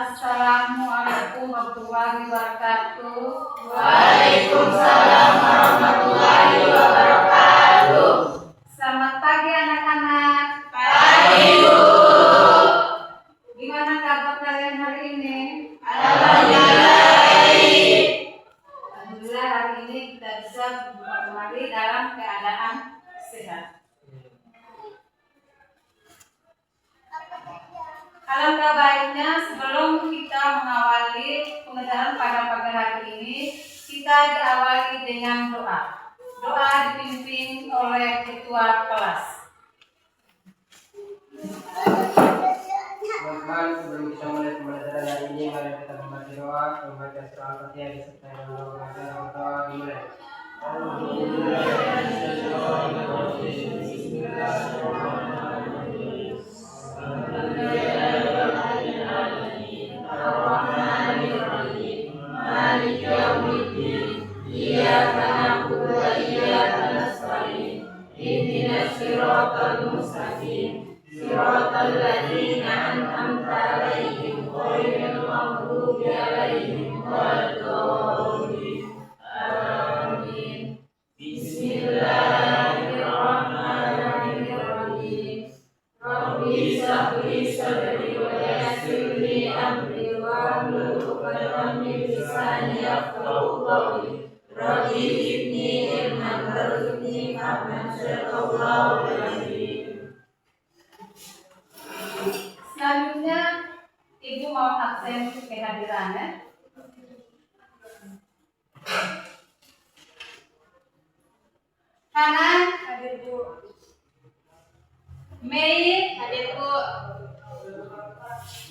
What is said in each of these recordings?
Assalamualaikum warahmatullahi wabarakatuh. Waalaikumsalam warahmatullahi wabarakatuh. Selamat pagi anak-anak. Pagi, Bu. Gimana kabar kalian hari ini? Alhamdulillah baik. Alhamdulillah hari ini kita bisa kembali dalam keadaan sehat. Alangkah baiknya sebelum kita mengawali pengajaran pada pagi hari ini, kita diawali dengan doa. Doa dipimpin oleh ketua kelas. Teman-teman, sebelum kita mulai pembelajaran hari ini, mari kita membaca doa. Membaca surah Al-Fatihah disertai dengan doa dimulai. Selanjutnya, Ibu mau absen kehadirannya. Hana hadir, Bu. Mei hadir, Bu.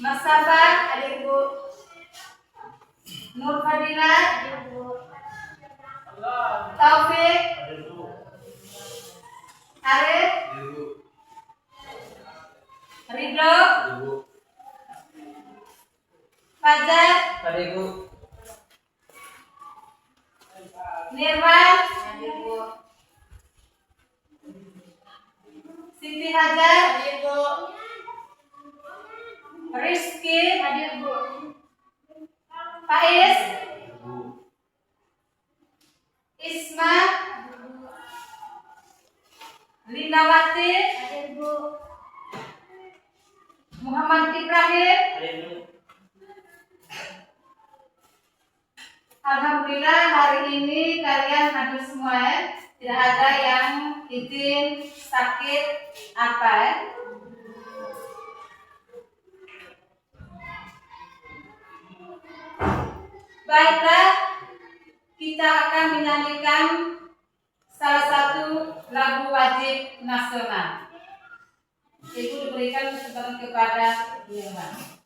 Masabah hadir, Bu. Nur Fadila hadir, Bu. Taufik hadir, Bu. Arif hadir, Bu. Ridho hadir, Bu. Fajar Hadir, Bu. Nirwan hadir, Bu. Siti Hajar hadir, Bu. Rizky hadir, Bu. Faiz hadir, Bu. Isma hadir, Bu. Lindawati hadir, Bu. Muhammad Ibrahim hadir, Bu. Alhamdulillah hari ini kalian hadir semua ya. Tidak ada yang izin sakit apa ya. Baiklah, kita akan menyanyikan salah satu lagu wajib nasional. Ibu diberikan kesempatan kepada Nirwan.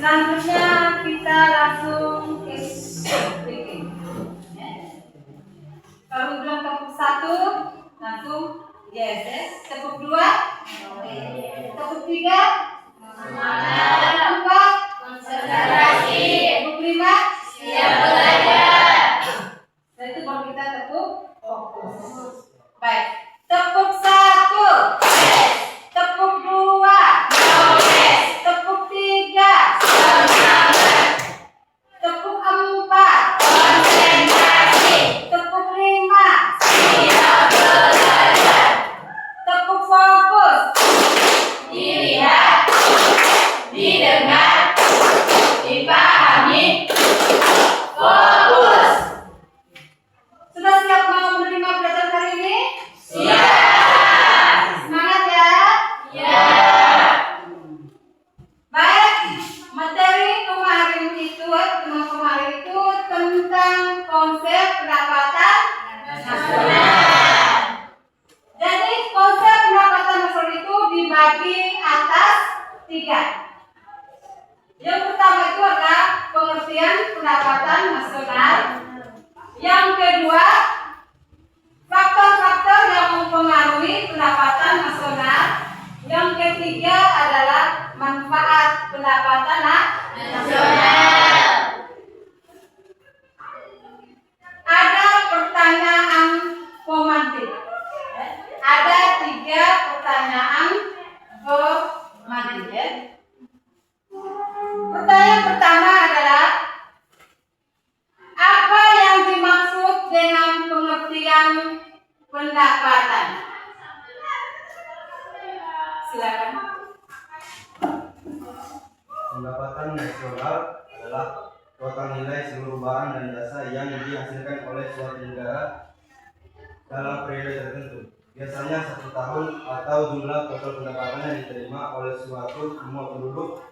Selanjutnya kita langsung ke speaking. Kalau bilang tepuk 1, langsung yes. Tepuk 2, tepuk 3, tepuk 4, konsentrasi. Tepuk 5, siap belajar. Setelah itu baru kita tepuk fokus. Baik, tepuk 1, tepuk 2, tepuk 3, didengar, dipahami, fokus. Sudah siap mau menerima pelajaran hari ini? Siap. Semangat ya. Ya. Baik, materi kemarin itu tentang konsep pendapatan nasional. Jadi konsep pendapatan nasional itu dibagi atas 3. Yang pertama itu adalah pengertian pendapatan nasional. Yang kedua, faktor-faktor yang mempengaruhi pendapatan nasional. Yang ketiga adalah manfaat pendapatan Nasional. Ada pertanyaan pemantik. Ada 3 pertanyaan pemantik. Pertanyaan pertama adalah apa yang dimaksud dengan pengertian pendapatan? Silakan. Pendapatan nasional adalah total nilai seluruh barang dan jasa yang dihasilkan oleh suatu negara dalam periode tertentu. Biasanya 1 tahun atau jumlah total pendapatan yang diterima oleh semua penduduk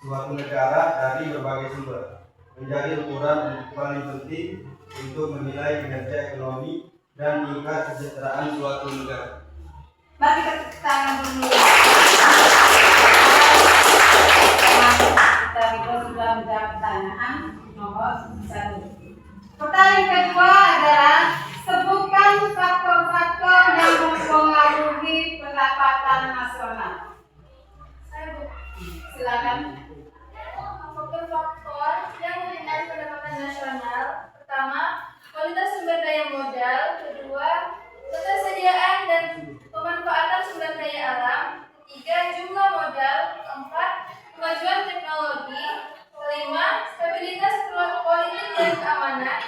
suatu negara dari berbagai sumber. Menjadi ukuran paling penting untuk menilai kinerja ekonomi dan tingkat kesejahteraan suatu negara. Mari kita tepuk tangan dulu. Kita sudah menjawab pertanyaan nomor 1. Pertanyaan kedua adalah sebutkan faktor-faktor yang mempengaruhi pendapatan nasional. Silakan. Faktor-faktor yang mempengaruhi pendapatan nasional. Pertama, kualitas sumber daya modal. Kedua, ketersediaan dan pemanfaatan sumber daya alam. Ketiga, jumlah modal. Keempat, kemajuan teknologi. Kelima, stabilitas politik dan keamanan.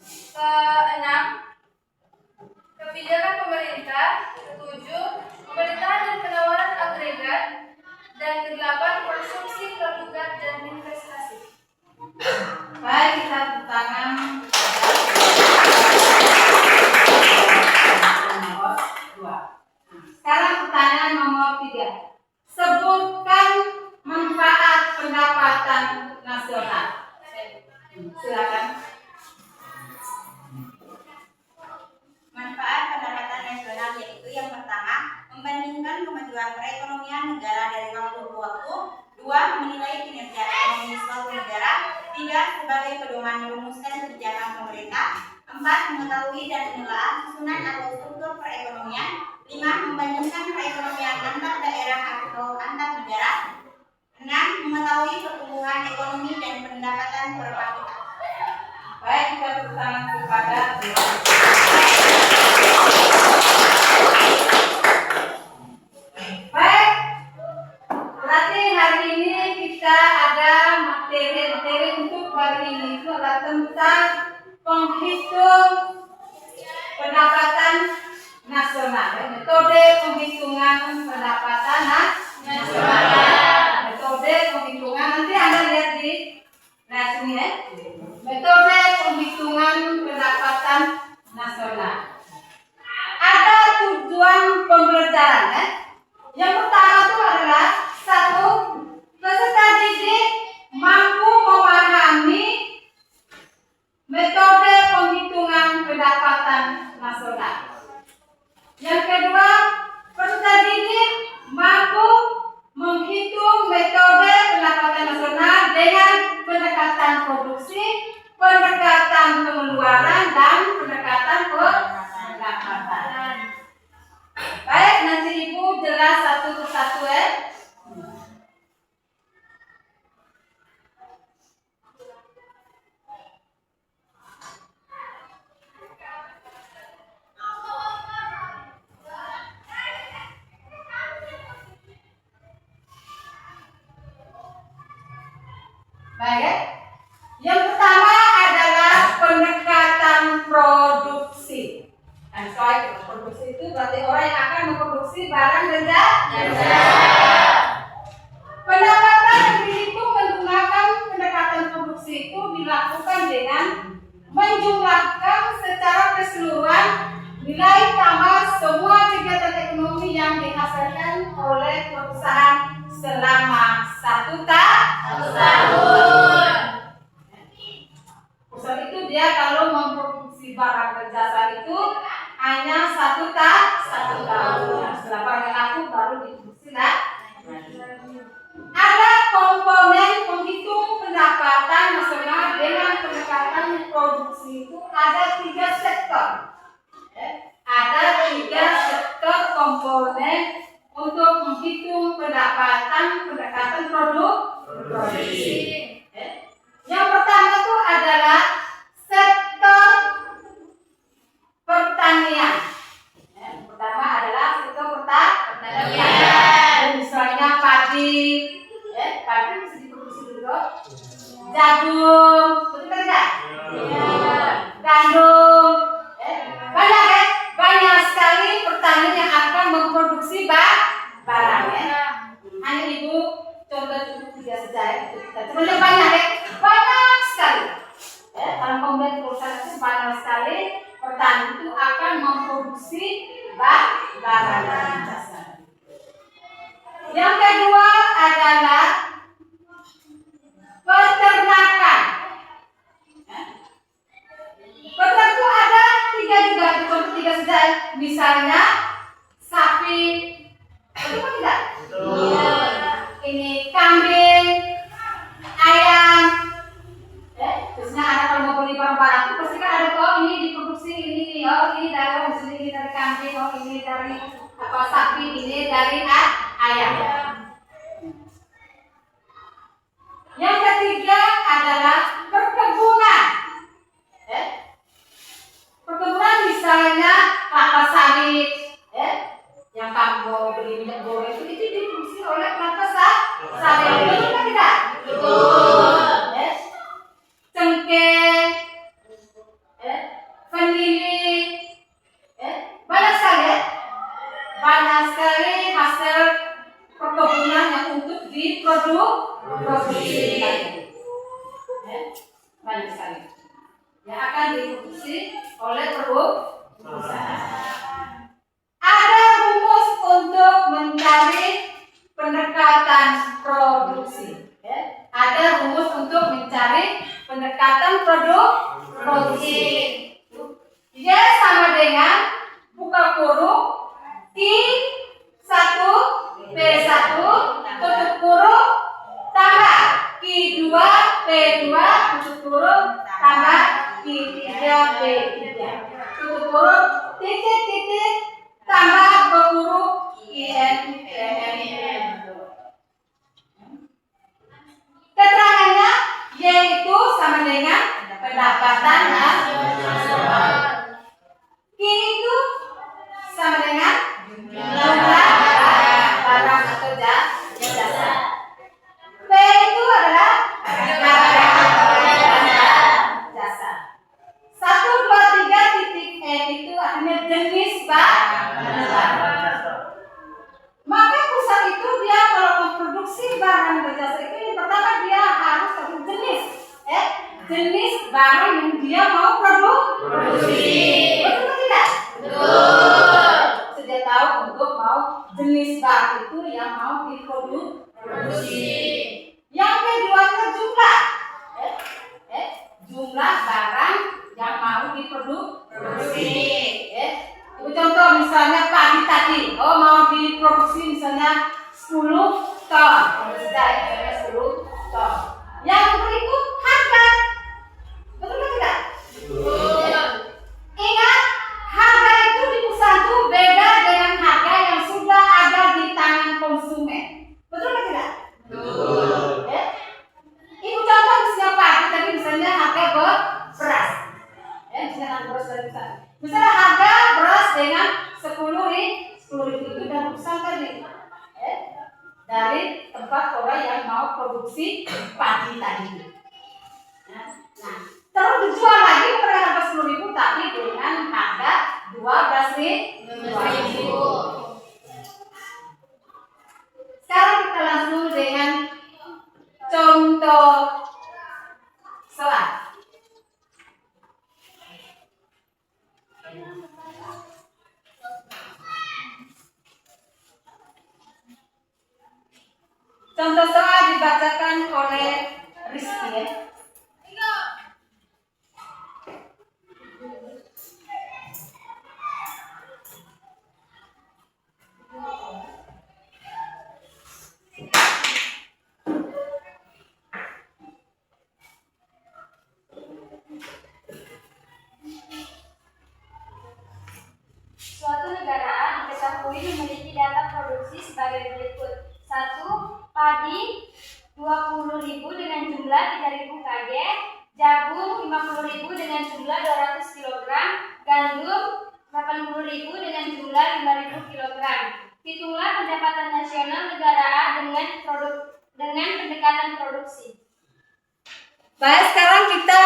Keenam, kebijakan pemerintah. Ketujuh, pemerintahan dan penawaran agregat. Dan kedelapan, konsumsi produk dan investasi. Baik, kita tepuk tangan. Nomor 2. Sekarang pertanyaan nomor 3. Sebutkan manfaat pendapatan nasional. Silakan. Manfaat pendapatan nasional yaitu yang pertama, membandingkan kemajuan perekonomian negara dari waktu ke waktu. 2. Menilai kinerja ekonomi suatu negara. 3. Sebagai pedoman merumuskan kebijakan pemerintah. 4. Mengetahui dan menelaah susunan atau struktur perekonomian. 5. Membandingkan perekonomian antar daerah atau antar negara. 6. Mengetahui pertumbuhan ekonomi dan pendapatan per kapita. Baik, kita tepuk tangan kepada baik. Berarti hari ini kita ada materi untuk hari ini itu adalah tentang penghitung pendapatan nasional. Metode penghitungan pendapatan nasional. Metode penghitungan nanti Anda lihat di sini ya. Metode penghitungan pendapatan nasional. Ada tujuan pembelajaran ya. Yang pertama itu adalah 1. Peserta didik mampu memahami metode penghitungan pendapatan nasional. Yang kedua, peserta didik mampu menghitung metode pendapatan nasional dengan pendekatan produksi, pendekatan pengeluaran, dan pendekatan pendapatan. Baik, nanti Ibu jelas satu persatu ya. Baik ya. Yang pertama adalah pendekatan produksi. Dan soal produksi itu berarti orang yang akan memproduksi barang dan jasa. produksi itu dilakukan dengan menjumlahkan secara keseluruhan nilai tambah semua kegiatan ekonomi yang dihasilkan oleh perusahaan selama 1 tahun. Perusahaan itu dia kalau memproduksi barang dan jasa itu hanya 1 tahun. Setelah barang laku baru diproduksi lah. Ada komponen penghitung pendapatan nasional dengan pendekatan produksi itu ada 3 sektor. Ada 3 sektor komponen untuk menghitung pendapatan produksi. Yang pertama itu adalah sektor pertanian. Pertama adalah sektor pertanian. Misalnya padi, padi bisa diproduksi dulu. Jagung, betul tidak? Gandum, banyak sekali pertanian yang akan memproduksi barang. Hanya ibu contoh cukup 3 saja. Sebenarnya banyak sekali. Kalau kemudian perusahaan itu banyak sekali, petani itu akan memproduksi barang dan jasa. Yang kedua adalah peternakan. Peternak itu ada 3 juga, contoh 3 saja. Misalnya sapi, betul tidak? Betul. Ini kambing, ayam. Terusnya ada kalau mau beli barang-barang itu pasti kan ada kok ini diproduksi ini dari kambing, ini dari sapi, ini dari ayam. Yang ketiga adalah perkebunan. Perkebunan misalnya kelapa sawit, yang kamu beli minyak goreng itu diproduksi oleh kelapa sawit. Betul kan tidak? Betul. Cengkeh, vanili, banyak sekali hasil perkebunan yang untuk diproduksi. Banyak sekali yang akan diproduksi oleh perusahaan. Ada rumus untuk mencari pendekatan produksi. Ada rumus untuk mencari pendekatan produksi. Dia sama dengan buka kurung Q1 P1 tutup kurung tambah Q2 P2 tutup kurung tambah Q3 P3 tutup kurung titik tambah berkurung IN PN. Keterangannya yaitu sama dengan pendapatan nasional. Q itu sama dengan jumlah barang atau jasa. P itu adalah jasa. 1, 2, 3 titik N itu artinya jenis barang. Maka perusahaan itu dia kalau memproduksi barang dan jasa itu yang pertama dia harus tahu jenis barang yang dia mau produksi. Betul tidak? Betul. Sudah tahu untuk mau jenis barang itu yang mau diproduksi. Yang kedua itu jumlah. Jumlah barang yang mau diproduksi. Contoh misalnya padi tadi, mau diproduksi misalnya 10 ton. Misalnya 10 ton. Yang berikut harga. Betul tidak? Betul. Ingat, harga itu di perusahaan itu beda dengan harga yang sudah ada di tangan konsumen. Betul tidak? Betul. Ibu contoh misalnya padi tadi misalnya harga beras. Misalnya harga beras dengan 10.000 itu dan perusahaan tadi. Dari tempat orang yang mau produksi padi tadi. Nah, terus dijual lagi pada harga 10.000 tapi dengan harga 12.000. Sekarang kita langsung dengan contoh Contoh soal dibacakan oleh Rizky ya. Suatu negara A diketahui memiliki data produksi sebagai berikut. 1. Padi 20.000 dengan jumlah 3.000 kg, jagung 50.000 dengan jumlah 200 kg, gandum 80.000 dengan jumlah 5.000 kg. Hitunglah pendapatan nasional negara A dengan pendekatan produksi. Baik, sekarang kita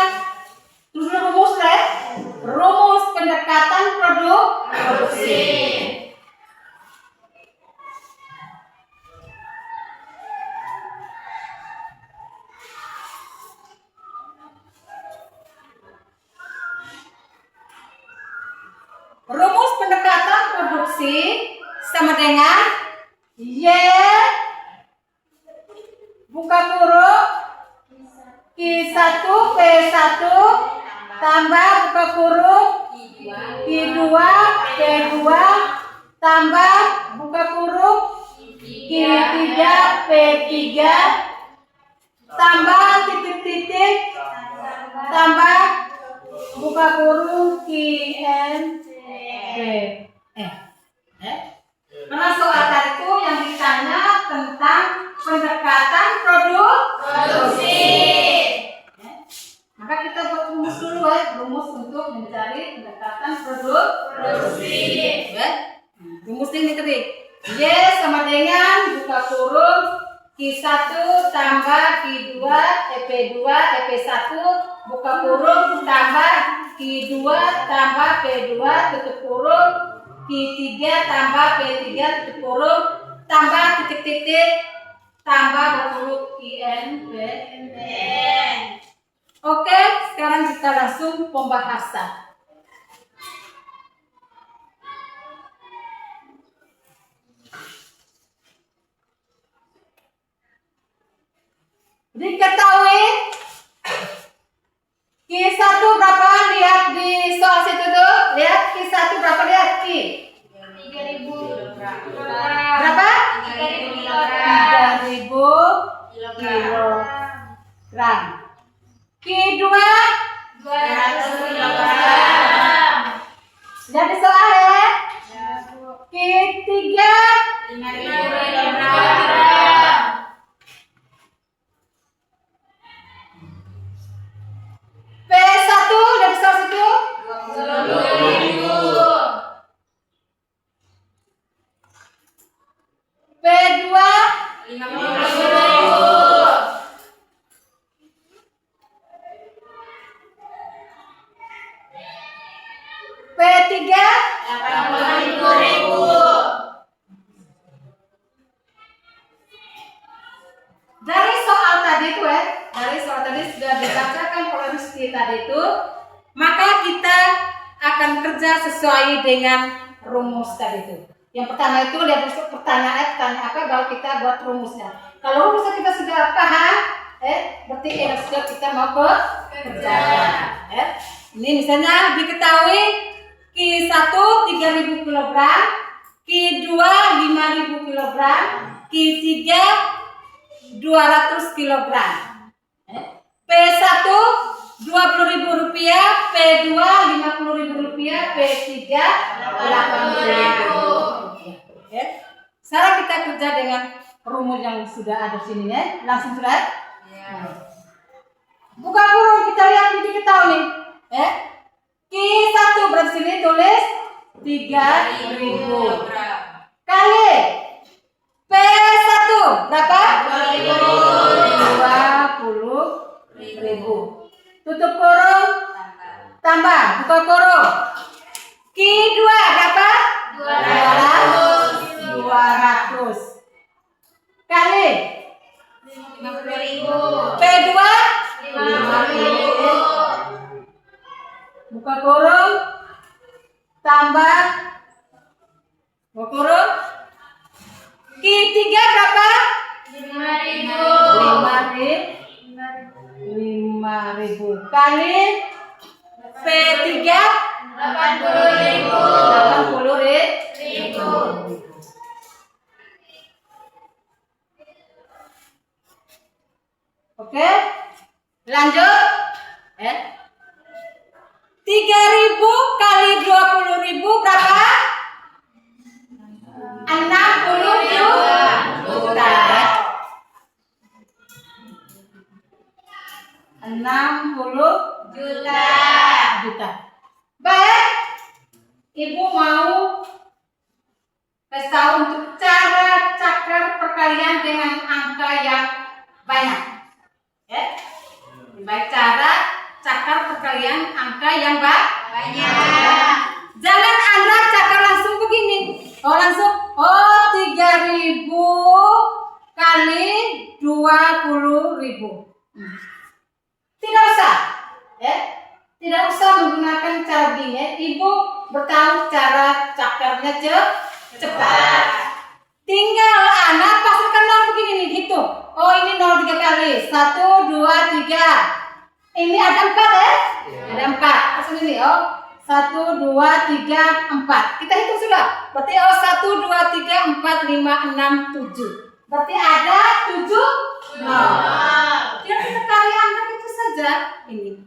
dulu rumus ya. Rumus pendekatan produksi. Rumus pendekatan produksi sama dengan Y buka kurung Q1 P1 tambah buka kurung Q2 P2 tambah buka kurung Q3 P3 tambah titik-titik tambah buka kurung QN Mana soal tadi itu yang ditanya tentang pendekatan produksi. Maka kita buat rumus dulu ya, rumus untuk mencari pendekatan produksi. Rumus ini tadi. Y sama dengan buka kurung Q1 tambah Q2 P2 P1 buka kurung tambah Q2 tambah P2 tutup kurung Q3 tambah P3 tutup kurung tambah titik-titik tambah huruf IN P. Oke, sekarang kita langsung pembahasan. Diketahui Q1 berapa? Lihat di soal situ tuh. Lihat Q1 berapa? Lihat Q. 3.000 Berapa? 3.000 kilogram. Q2 200 kg. lihat di soal ya. Q3 5.000 kg. P1 lihat di soal situ. 20.000. P2 50.000. P3 80.000. dari soal tadi itu ya, dari soal tadi sudah dibacakan oleh Rizky tadi itu, maka kita akan kerja sesuai dengan rumus tadi itu. Yang pertama itu lihat pertanyaan apa, baru kita buat rumusnya. Kalau rumusnya kita sudah paham, berarti sudah kita mau kerjakan. Ini misalnya diketahui Q1 3.000 kg, Q2 5.000 kg, Q3 200 kg. P1 Rp20.000, P2 Rp50.000, P3 Rp80.000. Sekarang kita kerja dengan rumus yang sudah ada di sini ya. Langsung sudah. Buka kurung, kita lihat ini kita tahu nih. Q1 berarti sini tulis 3.000 kali P1 berapa? 20.000. Tutup kurung, tambah buka kurung. Q2 berapa? 200 kali 50.000. P2 50.000. buka kurung, tambah buka kurung. Q3 berapa? 5.000. kali P3 80.000. Oke, lanjut. 3.000 kali 20.000 berapa? 60 juta. 60 juta. Baik, Ibu mau kasih tahu untuk cara cakar perkalian dengan angka yang banyak. Ya. Baik, cara cakar perkalian angka yang banyak. Jangan Anda cakar langsung begini. Langsung 3.000 kali 20.000. Tidak usah, ya. Tidak usah menggunakan cara begini. Ibu bertahu cara cakarnya cepat. Tinggal anak pasangkan 0 begini nih, hitung. Ini 0 3 kali. 1, 2, 3. Ini ada 4 ya? Ada 4. Pasang ini. 1, 2, 3, 4. Kita hitung sudah. Berarti 1, 2, 3, 4, 5, 6, 7. Berarti ada 7 0. Kita kali angka itu saja. Ini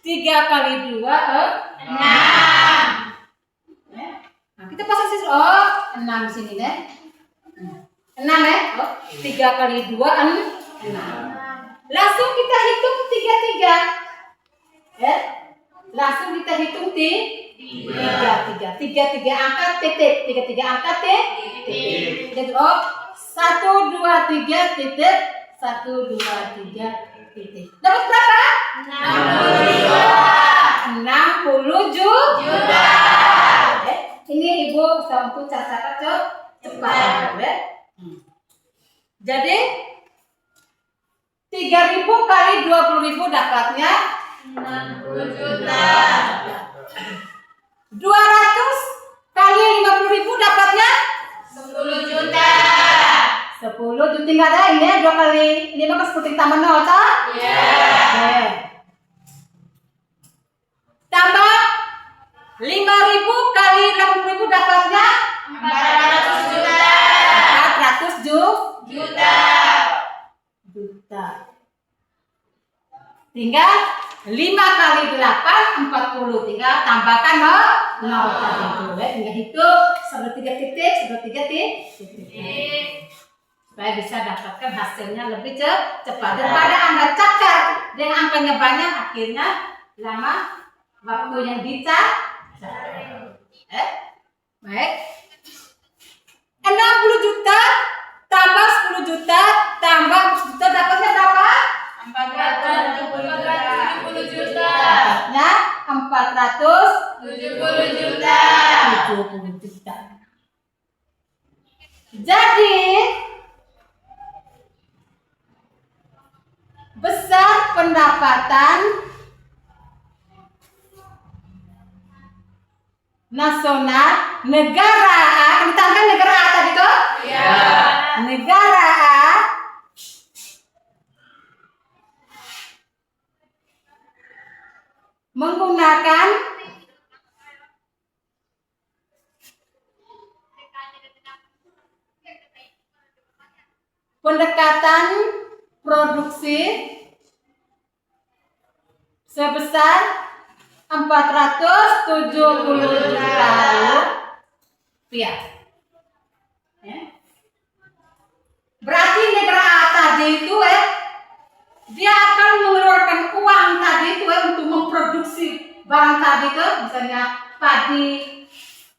3 kali 2 6. Nah, kita pasang sisi 6 di sini deh. 6 ya. 3 kali 2 6. Langsung kita hitung 3 ya. Langsung kita hitung 3 angka titik. 3 angka titik. Jadi 1 2 3 titik. 1 2 3 titik. Dapat berapa? 60 juta. Ini Ibu untuk cara cepat ya. Jadi 3.000 kali 20.000 dapatnya 60 juta. 200 kali 50.000 dapatnya 10 juta. 10 juta. Tinggal ada ini 2 kali 5 kan 10 tambah 0 toh? Iya. Tambah 5.000 kali 80.000 dapatnya 400 juta. 400 juta. Tinggal 5 kali 8 40. Tinggal tambahkan 0 tadi itu. Tinggal hitung sampai 3 titik, supaya bisa dapatkan hasilnya lebih cepat. Daripada Anda cakar dengan angkanya banyak, akhirnya lama waktu yang dicakar. Baik. 60 juta tambah 10 juta tambah 10 juta dapatnya berapa? 470 juta. Dapatnya 470 juta. Jadi besar pendapatan nasional negara A, ditambah negara A tadi tuh? Iya. Negara A menggunakan pendekatan produksi sebesar 470 juta rupiah. Berarti negara A tadi itu dia akan mengeluarkan uang tadi itu untuk memproduksi barang tadi itu, misalnya padi,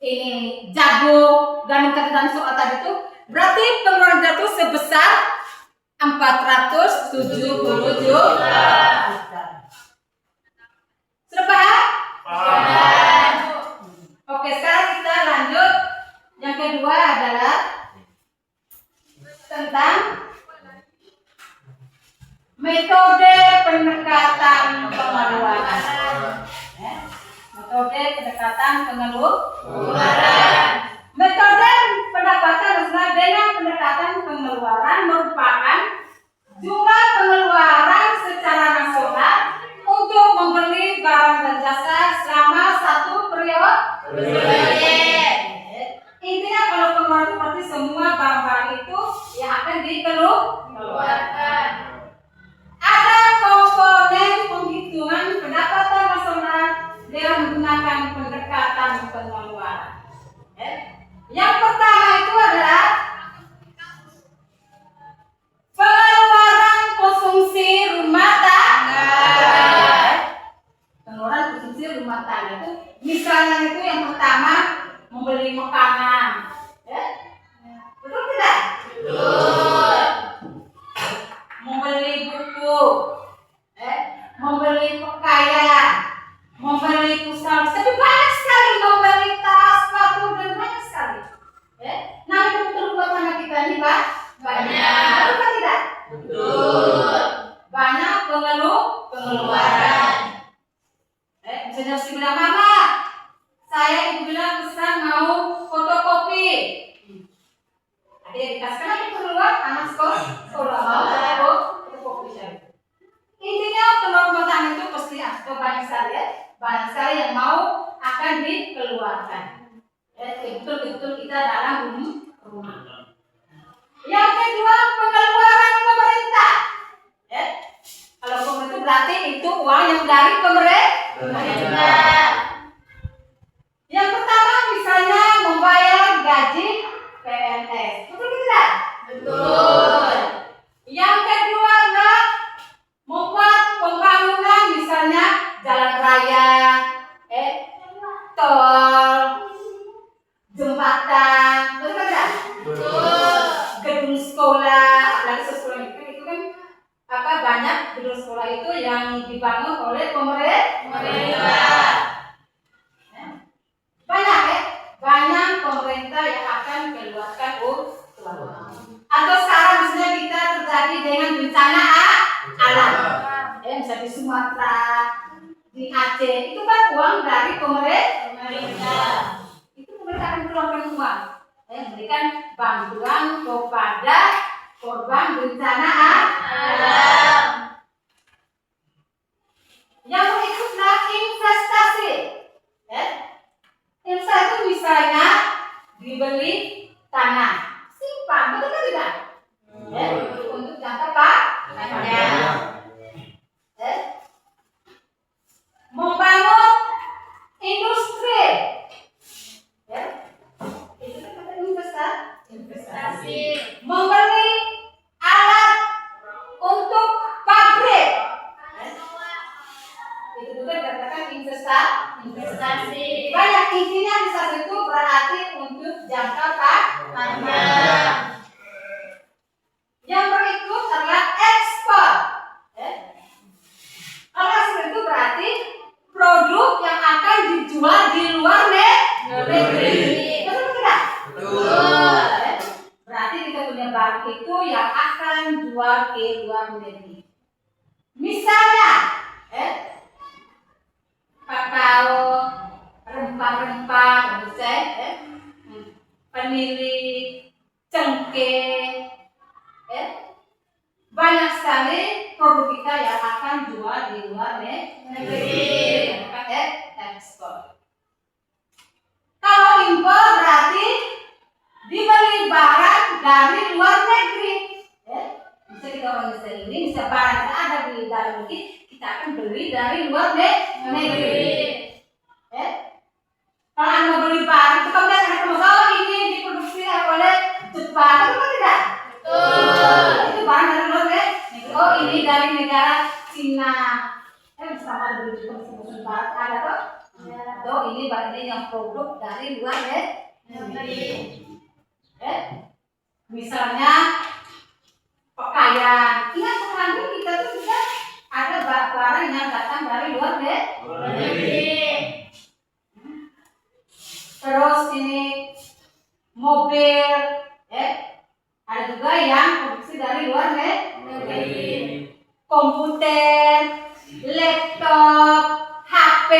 ini jagung, gandum tadi dan soal tadi itu. Berarti pengeluaran itu sebesar 470 juta. Sudah paham? Oke, sekarang kita lanjut. Yang kedua adalah tentang metode pendekatan pengeluaran. Metode pendekatan pengeluaran. Metode pendapatan nasional dengan pendekatan pengeluaran merupakan jumlah pengeluaran secara nasional untuk dikeluarkan. Ada komponen penghitungan pendapatan nasional dengan menggunakan pendekatan pengeluaran. Yang pertama itu adalah pengeluaran konsumsi rumah tangga. Pengeluaran konsumsi rumah tangga itu misalnya itu yang pertama membeli makanan. Betul tidak? Betul. Membeli buku, membeli pakaian, membeli pusat, tapi banyak sekali membeli tas, sepatu dan banyak sekali. Nah itu betul buat anak kita ini Pak? Banyak. Betul tidak? Betul. Banyak pengeluaran. Misalnya si bilang mama, saya ibu bilang pesan mau fotokopi. Ada yang dikasihkan lagi keluar anak sekolah mau saya fotokopi saya. Intinya pengeluaran tangga itu pasti banyak sekali banyak sekali yang mau akan dikeluarkan. Betul-betul kita dalam rumah. Yang kedua pengeluaran pemerintah. Kalau pemerintah berarti itu uang yang dari pemerintah. Yang pertama misalnya membayar gaji PNS. Betul tidak? Betul. Yang kedua adalah membuat pembangunan misalnya jalan raya, tol, jembatan, betul tidak? Betul. Gedung sekolah, apalagi sekolah itu kan banyak gedung sekolah itu yang dibangun oleh pemerintah. Banyak pemerintah yang akan keluarkan uang. Atau sekarang misalnya kita terjadi dengan bencana alam, misalnya di Sumatera, di Aceh, itu kan uang dari pemerintah. Itu pemerintah akan keluarkan uang, memberikan bantuan kepada korban bencana alam. Yang berikutnya investasi. Investasi itu misalnya dibeli tanah, simpan, betul kan tidak? Untuk jangka panjang. Membangun industri. Itu kan investasi. Membeli alat untuk pabrik. Itu juga dikatakan investasi. Banyak intinya investasi itu berarti untuk jangka panjang. Yang berikut adalah ekspor. Ekspor itu berarti produk yang akan dijual di luar negeri. Betul tidak? Betul. Berarti kita punya barang itu yang akan jual ke luar negeri. Misalnya, kakao, rempah-rempah, penilik, cengkeh, banyak sekali produk kita yang akan jual di luar negeri. Ekspor. Kalau impor berarti dibeli barang dari luar negeri. Bisa kita orang ini bisa barang kita ada di dalam negeri, kita akan beli dari luar negeri. Kalau anda beli barang itu kemudian ada masalah ini diproduksi oleh Jepang, betul tidak? Betul. Itu barang dari luar negeri. Oh ini dari negara Cina. Sama beli Jepang ada toh? Oh ini barang ini yang produk dari luar negeri. Misalnya pakaian. Ingat pakaian kita tuh juga ada barang yang datang dari luar negeri. Terus ini mobil, ada juga yang produksi dari luar negeri. Komputer, laptop, HP.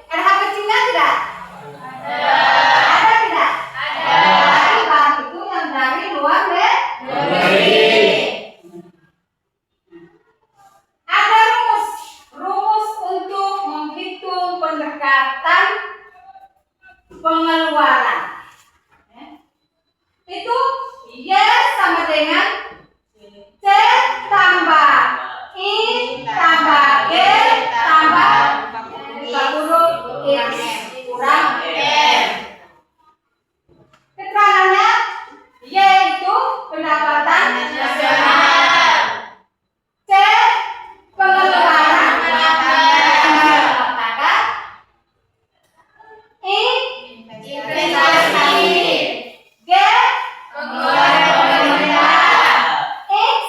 Ada HP Cina tidak? Ada tidak? Ada. Barang itu yang dari luar negeri. Ada rumus untuk menghitung pendekatan pengeluaran. Itu Y sama dengan pendapatan nasional. C. Pengeluaran Rumah tangga. rumah tangga. I. Investasi. G. Pengeluaran pemerintah. X.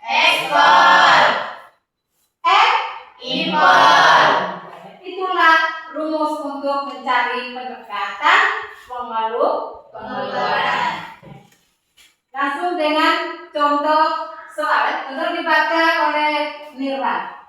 Ekspor. M. Impor. Itulah rumus untuk mencari pendekatan pengeluaran. Langsung dengan contoh soal untuk dibaca oleh Nirwan.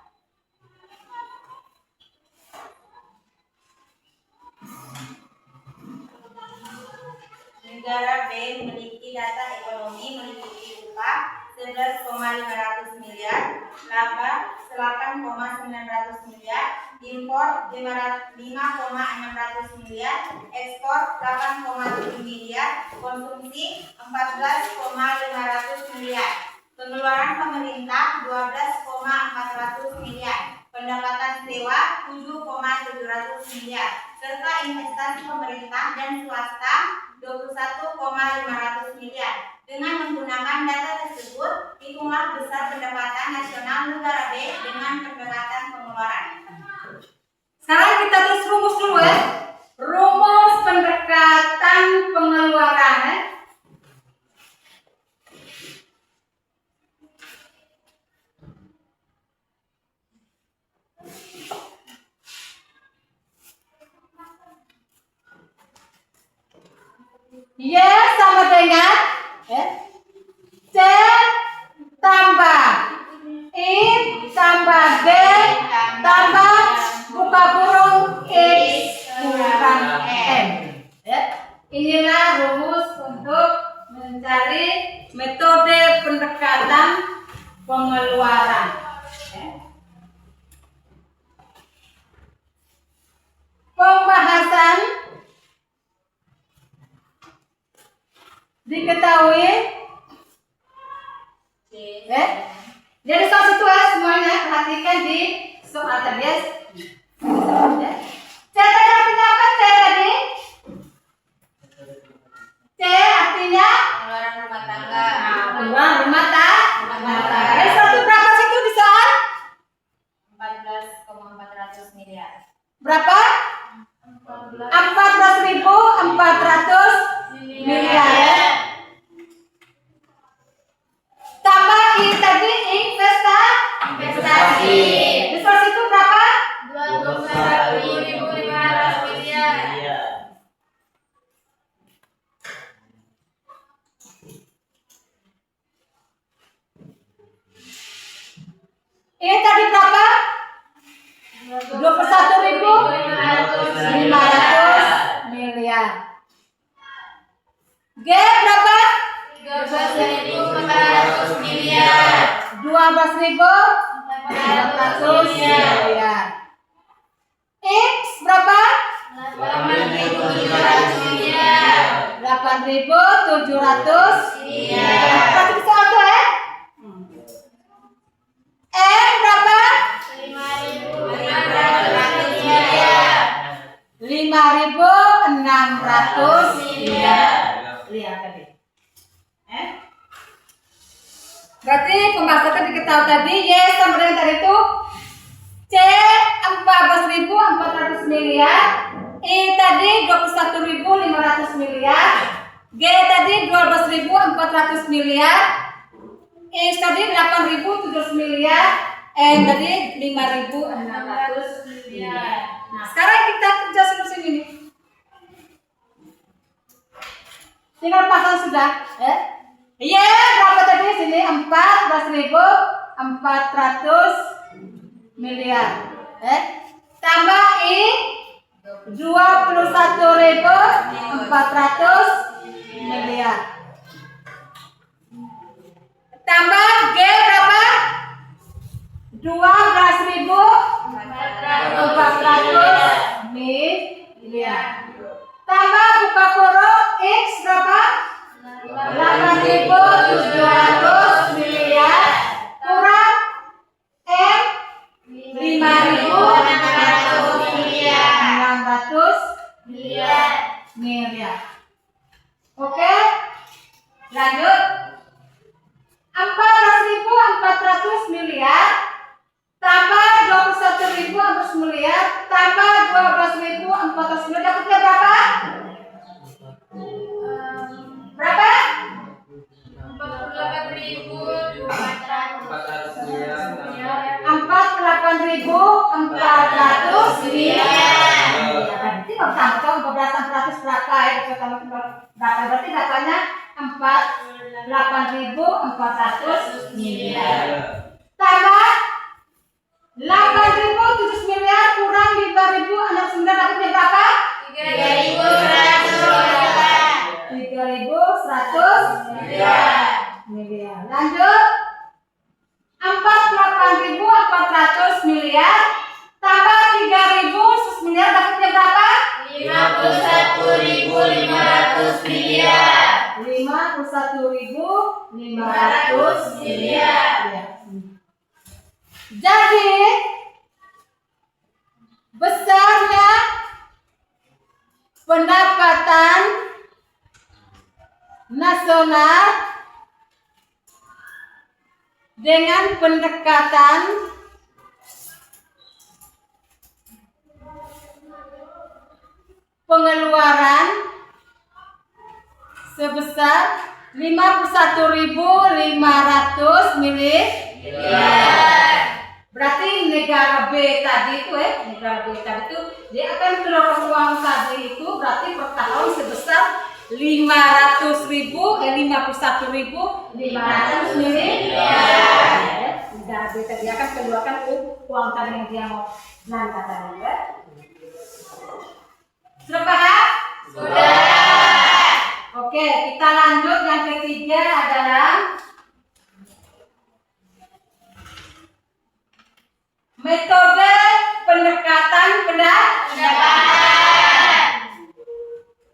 Negara B memiliki data ekonomi meliputi upah 11,500 miliar, laba 8,900 miliar, impor 5,600 miliar, ekspor 8,7 miliar, konsumsi 14,500 miliar, pengeluaran pemerintah 12,400 miliar, pendapatan sewa 7,700 miliar, serta investasi pemerintah dan swasta 21,500 miliar. Dengan menggunakan data tersebut, hitunglah besar pendapatan nasional negara B dengan pendapatan pengeluaran. Sekarang kita terus rumus dulu ya. Rumus pendekatan pengeluaran ya. Y sama dengan C tambah I tambah B tambah buka kurung X kurang M. Ya. Inilah rumus untuk mencari metode pendekatan pengeluaran. Ya. Pembahasan diketahui jadi soal itu ya semuanya perhatikan di soal tadi ya. C tadi artinya apa? C tadi C artinya Pengeluaran rumah tangga. uang rumah tangga. Dari satu berapa situ di soal? 14,400 miliar. Berapa? 14.400 miliar. Tambah I tadi investasi. Investasi itu berapa? 21.500 miliar. Ini tadi berapa? 21.500 miliar. G berapa? 12.400 miliar. 12.400 miliar. X berapa? 8.700 miliar. 8.700 miliar. Berarti bisa satu ya? M berapa? 5.600 miliar. 5.600 miliar. Lihat tadi. Berarti pembahasan diketahui tadi Y sama dengan tadi itu C 14.400 miliar, I tadi 21.500 miliar, G tadi 12.400 miliar, X tadi 8.700 miliar, N tadi 5.600 miliar. Nah, sekarang kita kerja solusi ini. Tinggal pasang sudah, Y berapa tadi sini 14.400 miliar, tambah I 21.400 miliar, tambah G berapa? 12.400 miliar, tambah buka kurung X berapa? 8.700 miliar kurang M 5.600 miliar. Oke, lanjut. 14.400 miliar tambah 21.400 miliar tambah 12.400 miliar dapatnya berapa? Berapa? 48.400 48.400 miliar. Berarti kalau tambah 14.400 berapa ya? Berarti datanya 48.400 miliar. Tambah 8.000 miliar kurang 5.069 dapatnya berapa? 3.100 miliar. Lanjut. 48.400 miliar tambah 3.000 miliar dapatnya berapa? 51.500 miliar. 51.500 miliar. Jadi besarnya pendapatan nasional dengan pendekatan pengeluaran sebesar 51.500 miliar. Berarti negara B tadi itu negara B tadi itu dia akan mendorong uang tadi itu berarti per tahun sebesar 51.500 miliar. Negara B tadi akan keluarkan uang tadi yang dia mau belanja tadi ya. Sudah paham? Sudah. Oke, kita lanjut yang ketiga adalah metode pendekatan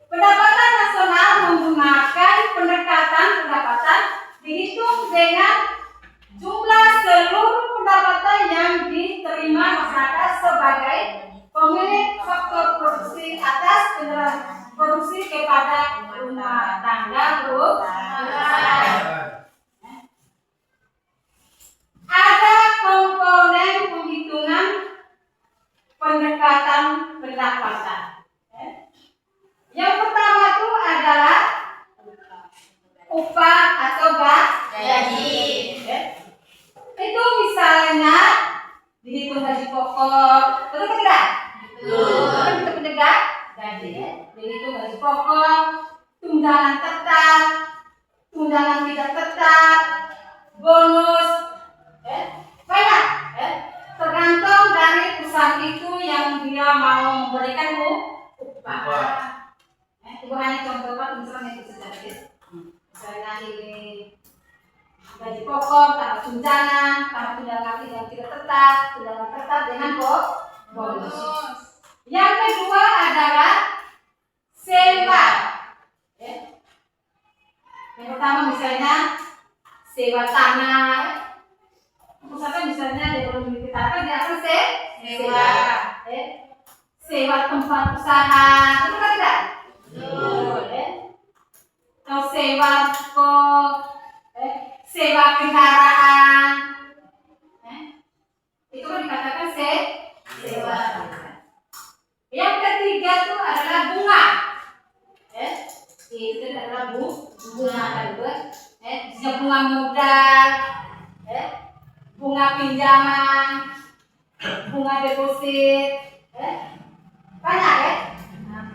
pendapatan nasional menggunakan pendekatan pendapatan dihitung dengan jumlah seluruh pendapatan yang diterima masyarakat sebagai pemilik faktor produksi atas kendaraan produksi kepada rumah tangga Ada komponen penghitungan pendekatan pendapatan. Yang pertama itu adalah upah atau gaji. Itu misalnya dihitung gaji pokok, betul tidak? Betul. Kita penegak gaji, dihitung gaji pokok, tunjangan tetap, tunjangan tidak tetap, bonus, banyak. Tergantung dari perusahaan itu yang dia mau memberikan upah. Ibu hanya contohkan misalnya itu saja. Misalnya ini gaji pokok, tambah tunjangan yang tidak tetap, tunjangan tetap dengan bonus. Yang kedua adalah sewa. Yang pertama misalnya sewa tanah. Misalkan misalnya dia belum memiliki tanah, dia akan sewa. Sewa tempat usaha, itu kan tidak? Atau sewa sewa kendaraan, itu kan dikatakan sewa. Yang ketiga itu adalah bunga. Itu adalah bunga kan, bunga modal, bunga pinjaman, bunga deposit, banyak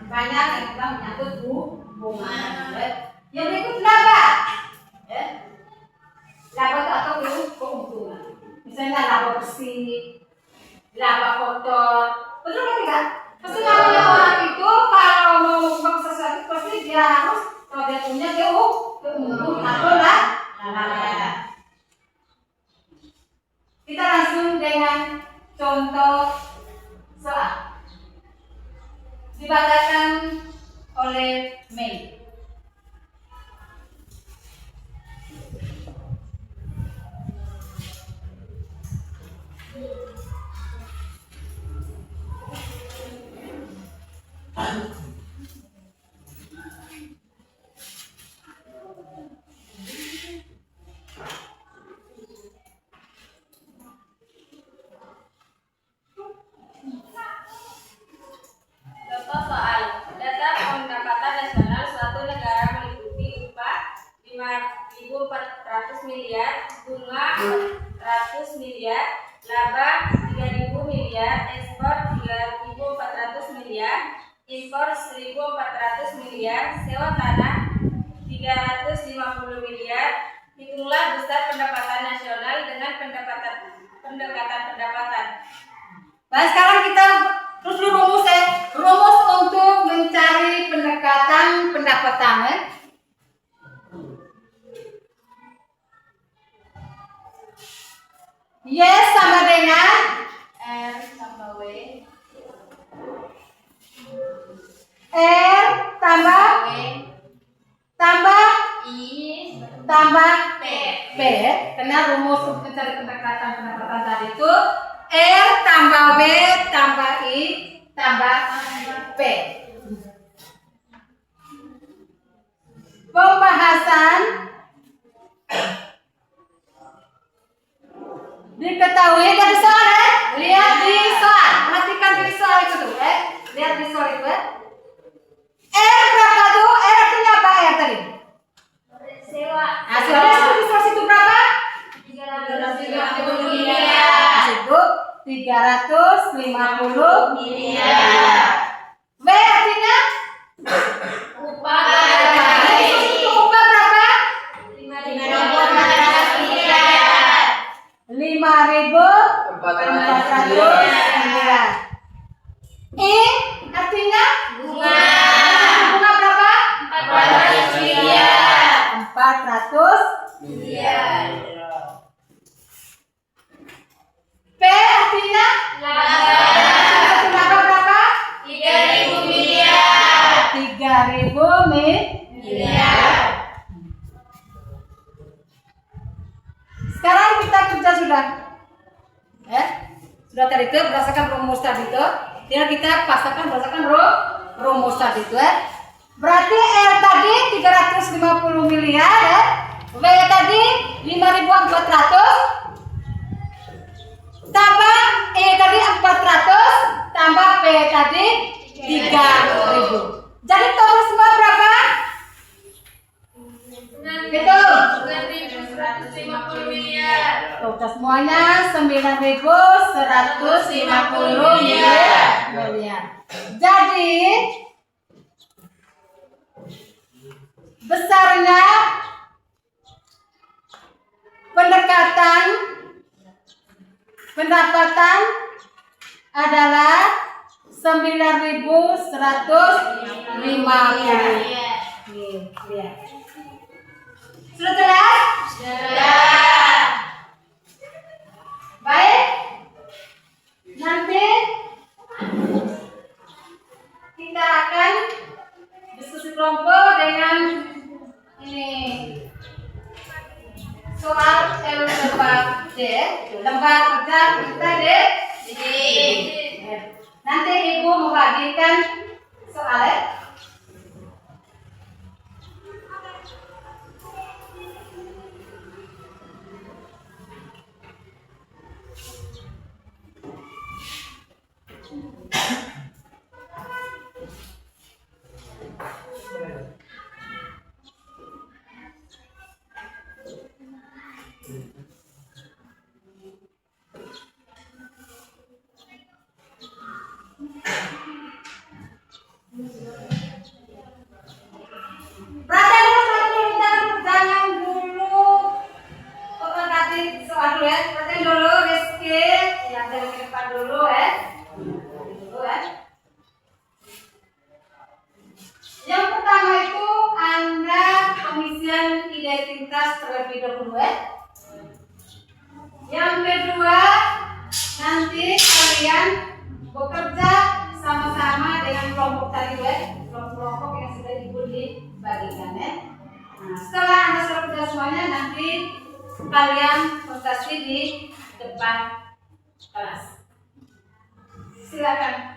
banyak yang kita menyangkut bunga. Yang berikut laba, laba itu atau keuntungan. Misalnya laba bersih, laba kotor, betul kan tidak? Pasti namanya orang itu kalau mau melakukan sesuatu pasti dia harus kalau dia punya keuntungan atau laba. Kita langsung dengan contoh soal dibacakan oleh Mei. 4.400 miliar, bunga 400 miliar, laba 3.000 miliar, ekspor 3.400 miliar, impor 1.400 miliar, sewa tanah 350 miliar. Hitunglah besar pendapatan nasional dengan pendekatan pendapatan. Baik, sekarang kita terus rumus rumus untuk mencari pendekatan pendapatan Yes sama dengan R tambah W R tambah I tambah P. P. Karena rumus untuk mencari pendekatan pendapatan tadi itu R tambah W tambah I tambah P. Pembahasan diketahui dari soal lihat di soal, perhatikan di soal itu tuh lihat di soal itu R berapa tuh? R artinya apa R tadi? Sewa. Nah, soalnya di soal itu berapa? 350 miliar. Itu 350 miliar. W artinya Upah. itu upah berapa? 5.400 miliar. 5.400 miliar. I artinya Bunga. bunga berapa? 400 miliar. 400 Miliar. P artinya Laba. berapa? 3.000 miliar. 3.000 Miliar. Sekarang kita kerja sudah. Sudah tadi itu berdasarkan rumus tadi itu. Tinggal kita pasangkan berdasarkan rumus tadi itu Berarti R tadi 350 miliar W tadi 5.400 tambah E tadi 400 tambah P tadi 3.000. Jadi total semua berapa? Gitu. 9.150 miliar. Total semuanya 9.150 miliar. Jadi besarnya pendapatan adalah 9.150 miliar. Sudah jelas? Sudah. Baik. Nanti kita akan diskusi kelompok dengan ini soal lembar D, lembar kerja kita D. Nanti Ibu membagikan soalnya. Perhatian dulu orang tadi soal dulu perhatian dulu Rizky yang dari ke depan dulu Yang pertama itu Anda pengisian identitas terlebih dahulu Yang kedua nanti kalian bekerja sama-sama dengan kelompok tadi kelompok yang sudah Ibu dibagikan Nah, setelah Anda sudah kerja semuanya nanti kalian presentasi di depan kelas. Silakan.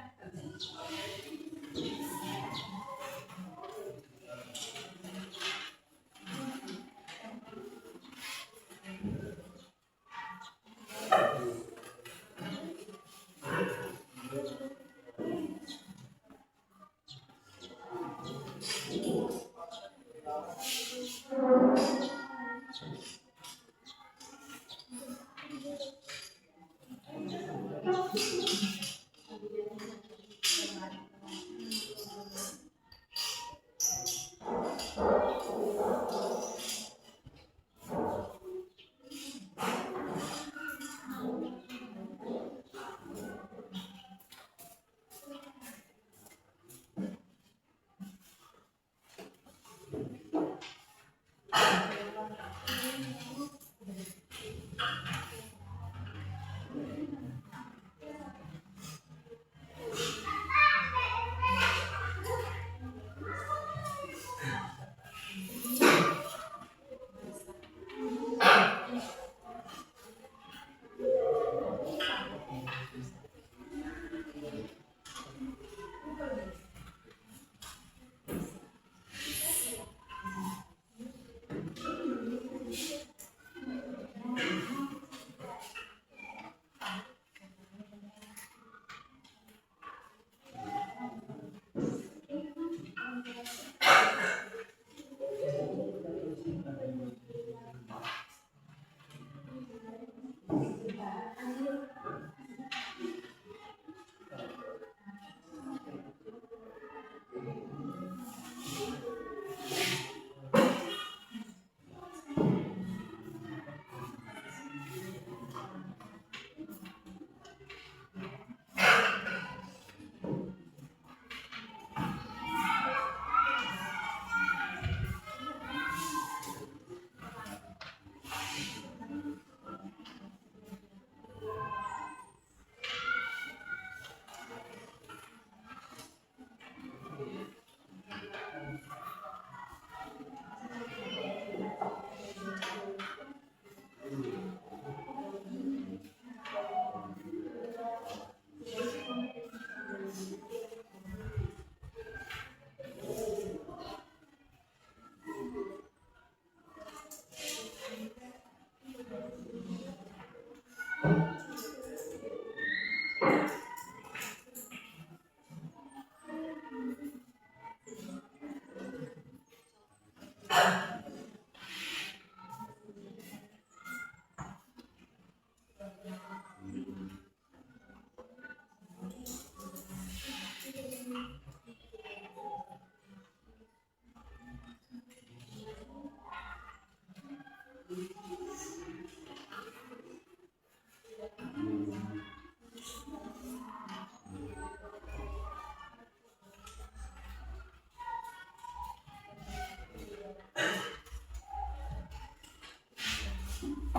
Iya.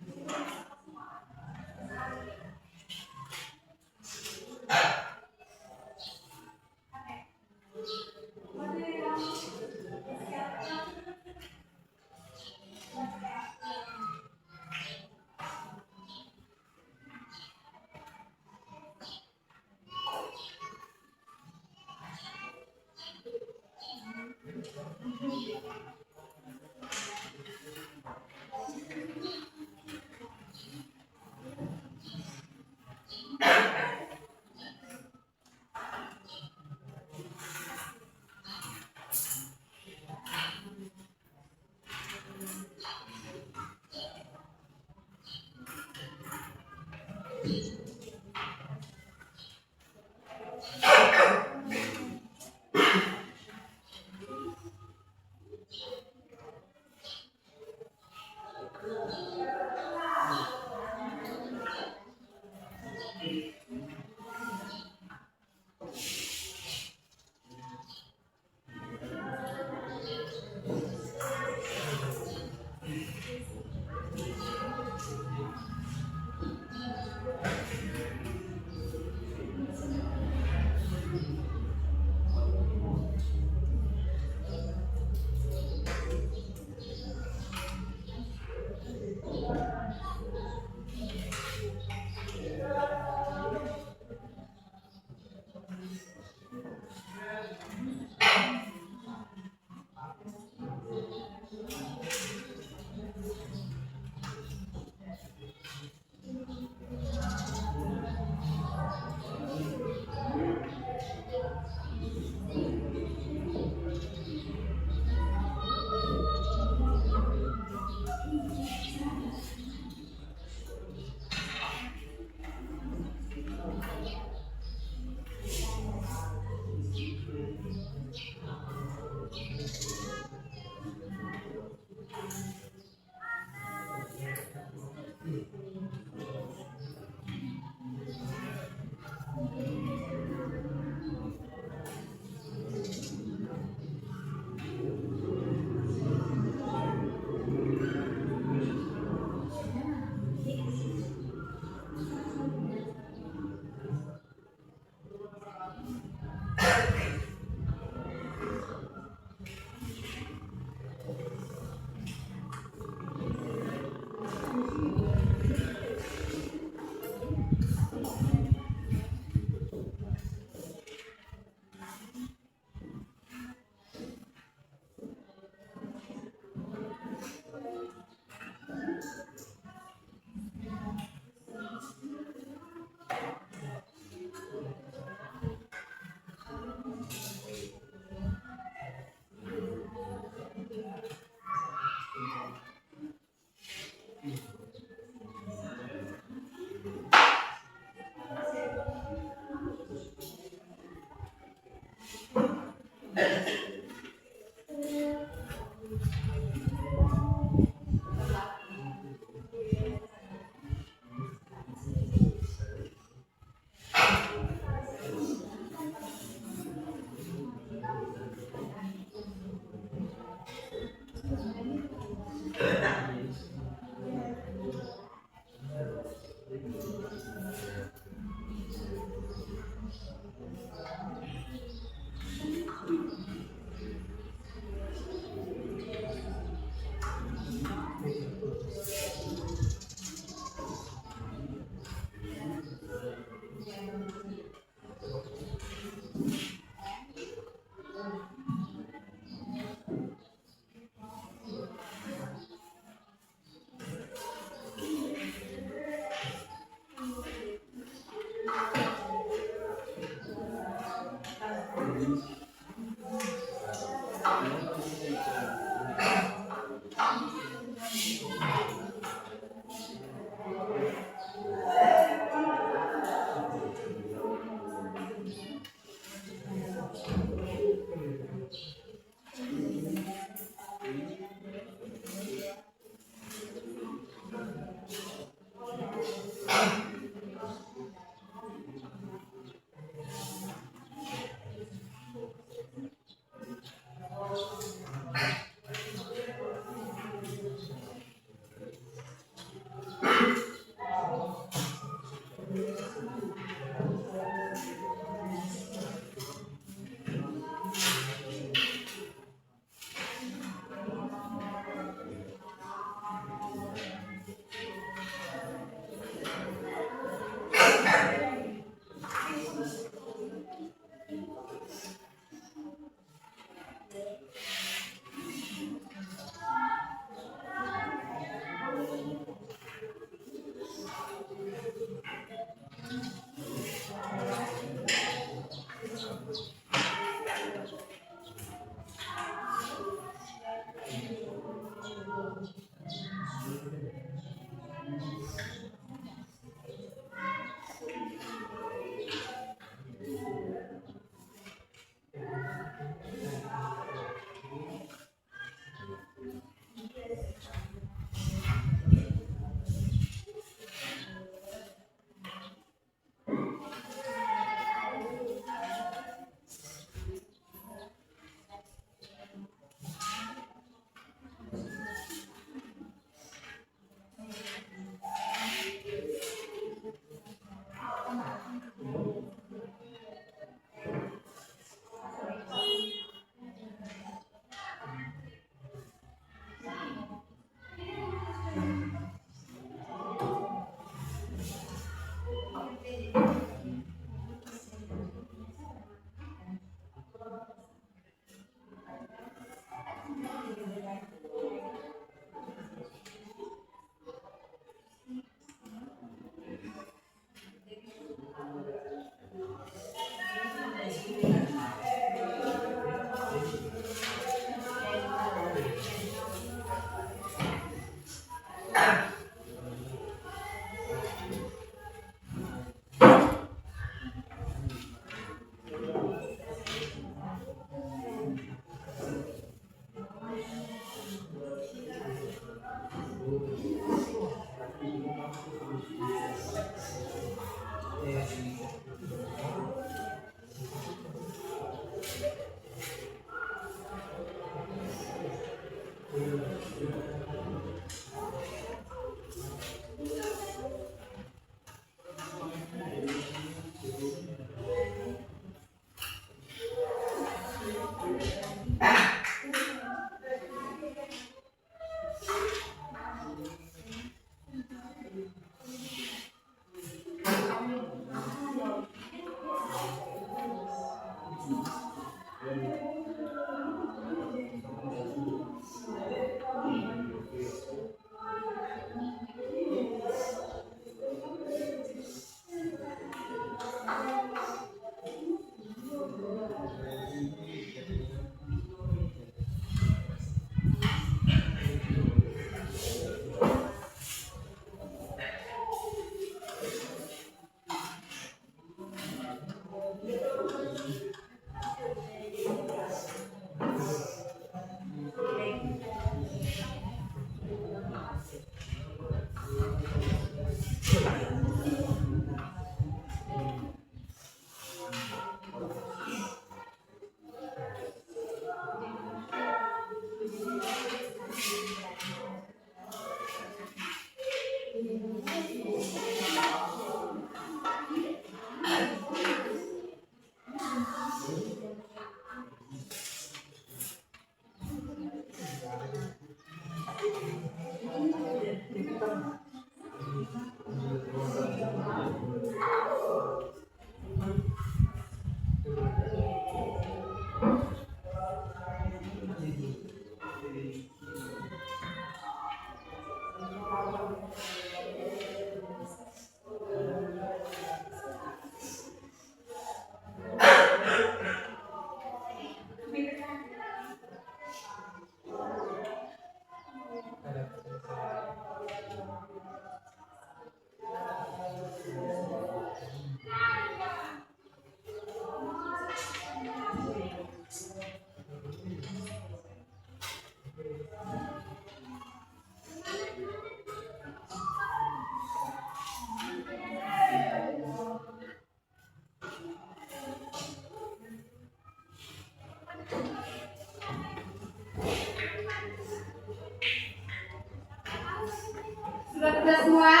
Sudah kita semua?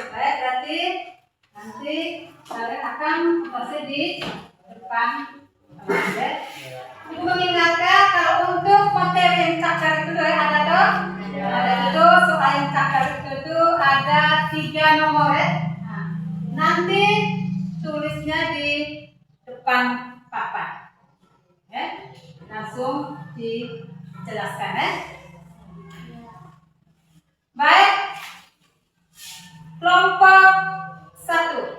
Baik, berarti nanti kalian akan masih di depan teman-teman. Ibu mengingatkan kalau untuk materi yang cakar itu ada toh? Ada itu soal yang cakar itu ada 3 nomor ya. Nah, nanti tulisnya di depan papan. Ya, langsung dijelaskan ya. Baik, kelompok 1.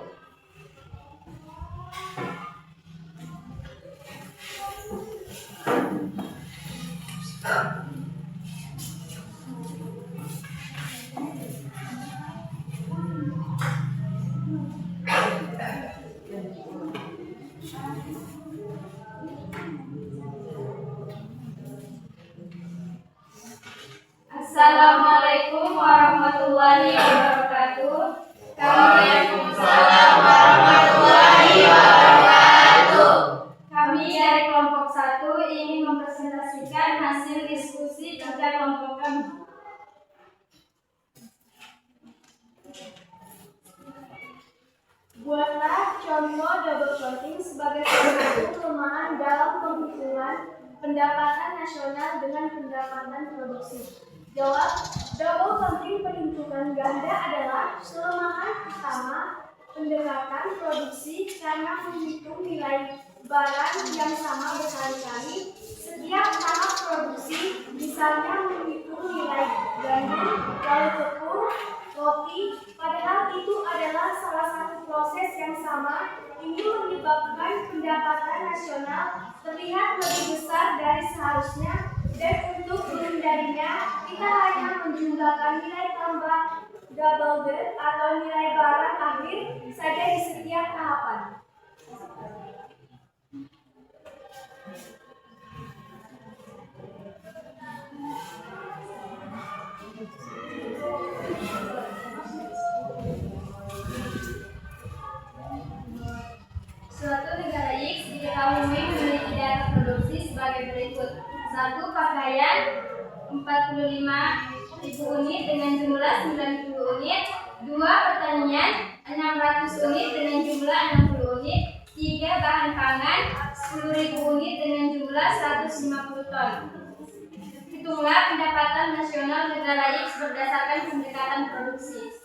Assalamualaikum warahmatullahi wabarakatuh. Waalaikumsalam warahmatullahi wabarakatuh. Kami dari kelompok 1 ingin mempresentasikan hasil diskusi kerja kelompok kami. Buatlah contoh double counting sebagai salah satu kelemahan dalam penghitungan pendapatan nasional dengan pendapatan produksi. Jawab, double counting perhitungan ganda adalah kelemahan pertama pendekatan produksi karena menghitung nilai barang yang sama berkali-kali. Setiap tahap produksi, misalnya menghitung nilai gandum, lalu tepung, roti, padahal itu adalah salah satu proses yang sama. Ini menyebabkan pendapatan nasional terlihat lebih besar dari seharusnya, dan untuk menghindarinya, kita hanya menjumlahkan nilai tambah double D atau nilai barang akhir saja di setiap tahapan. unit dengan jumlah 90 unit, 2 pertanian 600 unit dengan jumlah 60 unit, 3 bahan pangan 10.000 unit dengan jumlah 150 ton. Hitunglah pendapatan nasional negara X berdasarkan pendekatan produksi.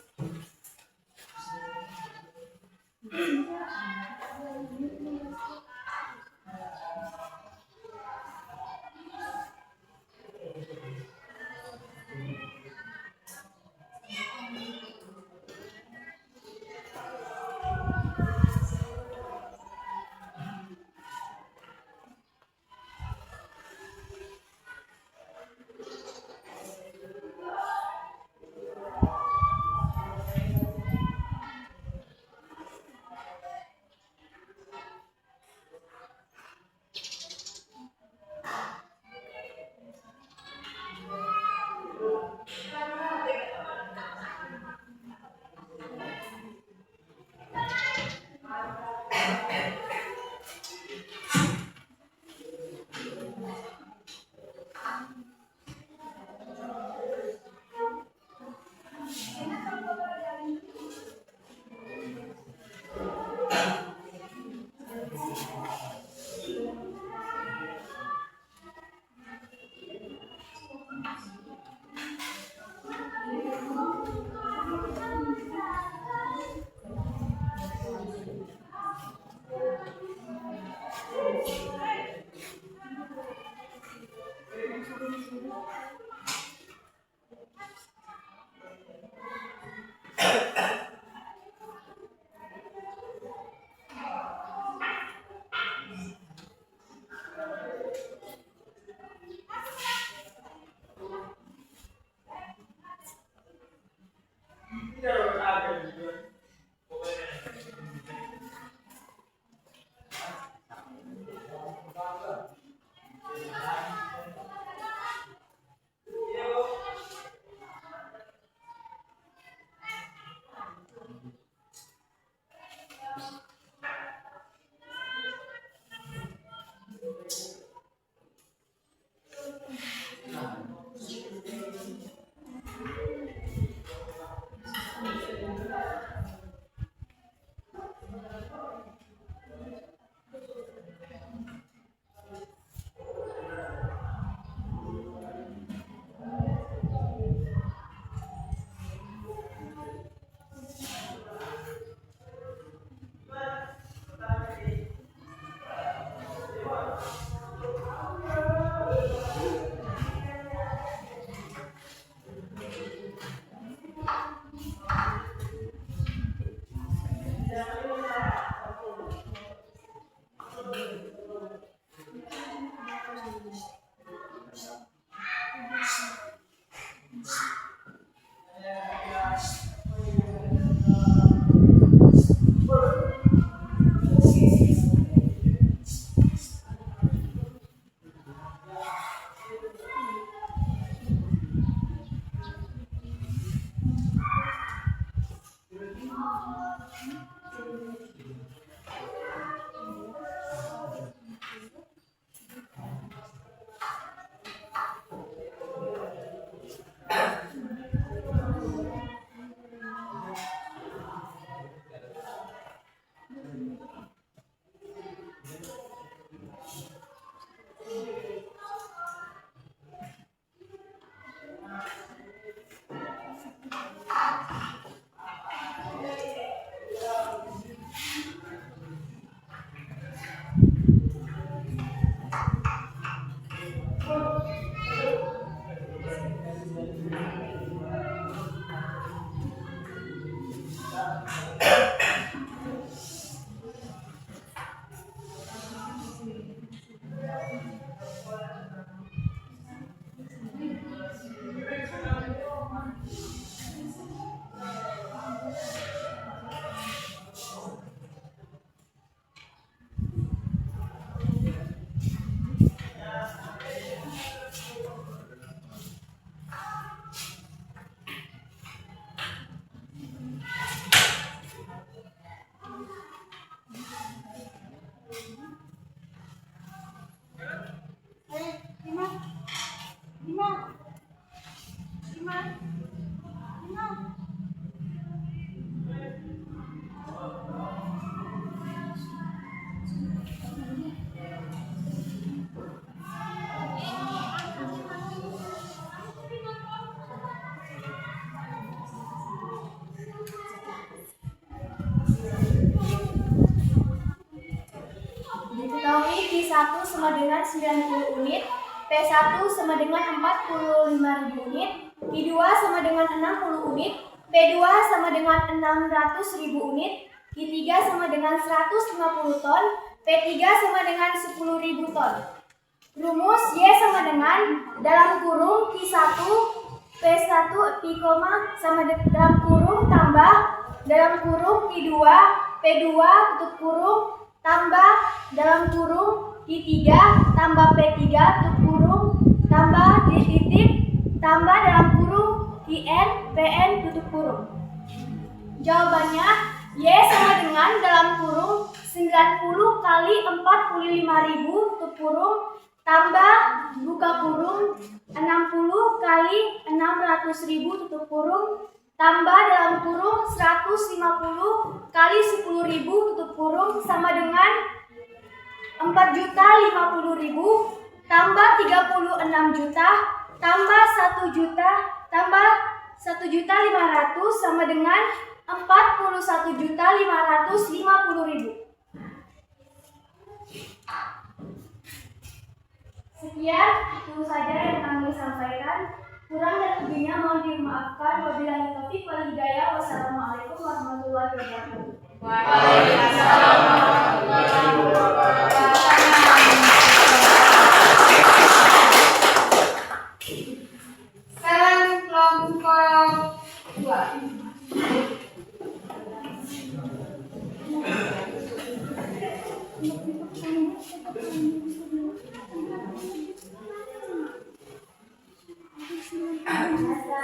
Diketahui Q1 sama dengan 90 unit, P1 sama dengan 45.000 unit, Q2 sama dengan 60 unit, P2 sama dengan 600.000 unit, Q3 sama dengan 150 ton, P3 sama dengan 10.000 ton. Rumus Y sama dengan dalam kurung Q1 P1 pi koma sama dalam kurung tambah dalam kurung Q2 P2 tutup kurung tambah dalam kurung Q3 tambah P3 tutup kurung tambah di titik tambah dalam kurung Qn Pn tutup kurung. Jawabannya Y sama dengan dalam kurung 90 kali 45.000 tutup kurung tambah buka kurung 60 kali 600.000 tutup kurung tambah dalam kurung 150 kali 10.000 tutup kurung sama dengan 4.050.000 tambah 36 juta tambah 1 juta tambah 1.500.000 sama dengan 41.550.000. Sekian, itu saja yang kami sampaikan. Kurang dan lebihnya mohon dimaafkan. Wabillahi taufiq wal hidayah. Wassalamualaikum warahmatullahi wabarakatuh. Waalaikumsalam warahmatullahi wabarakatuh. Sekarang kelompok 2.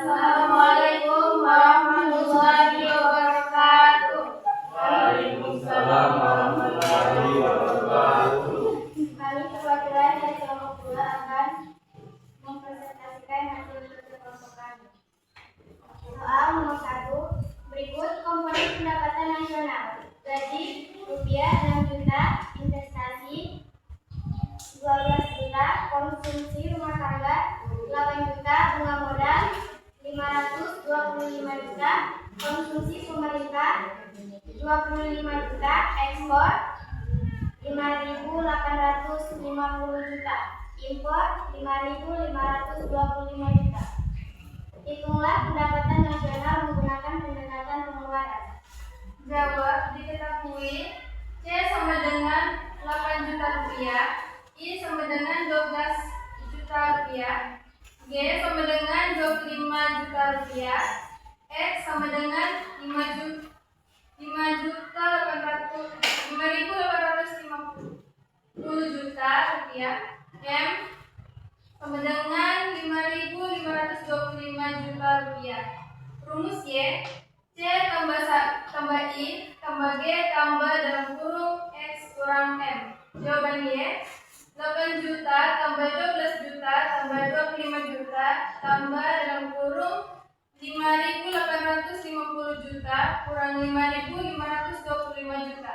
Assalamualaikum warahmatullahi wabarakatuh. Waalaikumsalam warahmatullahi wabarakatuh. Kami perwakilan dari kelompok 2 akan mempresentasikan hasil perkelompokan. Soal nomor 1, berikut komponen pendapatan nasional. Gaji rupiah 6 juta, investasi 12 juta, konsumsi rumah tangga 8 juta, bunga modal 525 juta, konsumsi pemerintah 25 juta, ekspor 5.850 juta, impor 5.525 juta. Hitunglah pendapatan nasional menggunakan pendekatan pengeluaran. Jawab, diketahui C sama dengan 8 juta rupiah, I sama dengan 12 juta rupiah, G sama dengan 25 juta rupiah, X sama dengan 5.850 juta rupiah, M sama dengan 5.525 juta rupiah. Rumus Y, C tambah I tambah G tambah dalam kurung X kurang M. Jawaban Y, 8 juta tambah 12 juta tambah 25 juta tambah dalam kurung 5.850 juta kurang 5.525 juta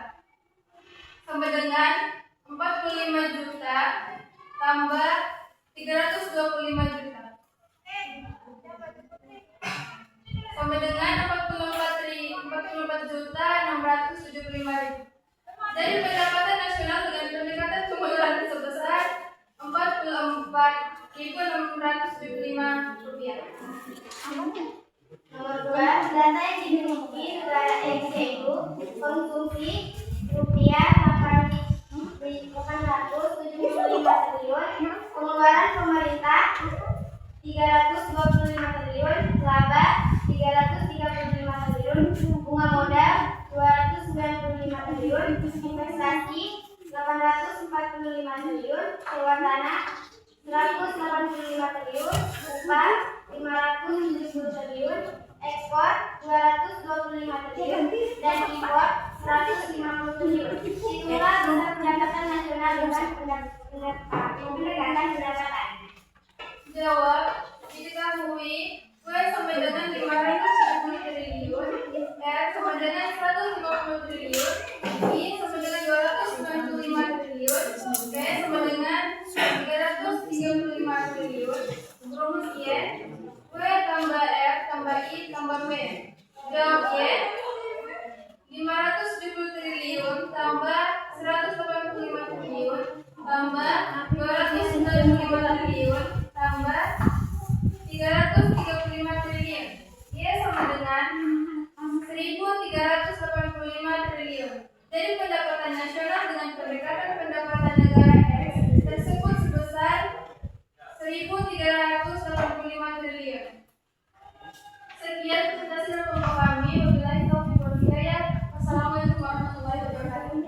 sama dengan 45 juta tambah 325 juta sama dengan 44 juta 675.000. Dari pendapatan nasional dengan pendekatan pengeluaran sebesar 44.675 rupiah. Nomor 2, data yang dimiliki negara X yaitu konsumsi rupiah 875 triliun, pengeluaran pemerintah 325 triliun, laba 335 triliun, bunga modal 295 triliun, investasi 845 triliun, sewa tanah 185 triliun, upah 570 triliun, ekspor 225 triliun, dan impor 150 triliun. Itulah besar pendapatan nasional dengan pendekatan pendapatan. Jawab, diketahui W tambah I tambah B. Jawab Y. 570 triliun tambah 185 triliun tambah 295 triliun tambah 335 triliun. Y sama dengan 1.385 triliun. Jadi pendapatan nasional dengan pendekatan pendapatan negara X tersebut sebesar 1.385 triliun. Sekian presentasi yang memahami. Wabillahi taufiq wal hidayah. Wassalamualaikum warahmatullahi wabarakatuh.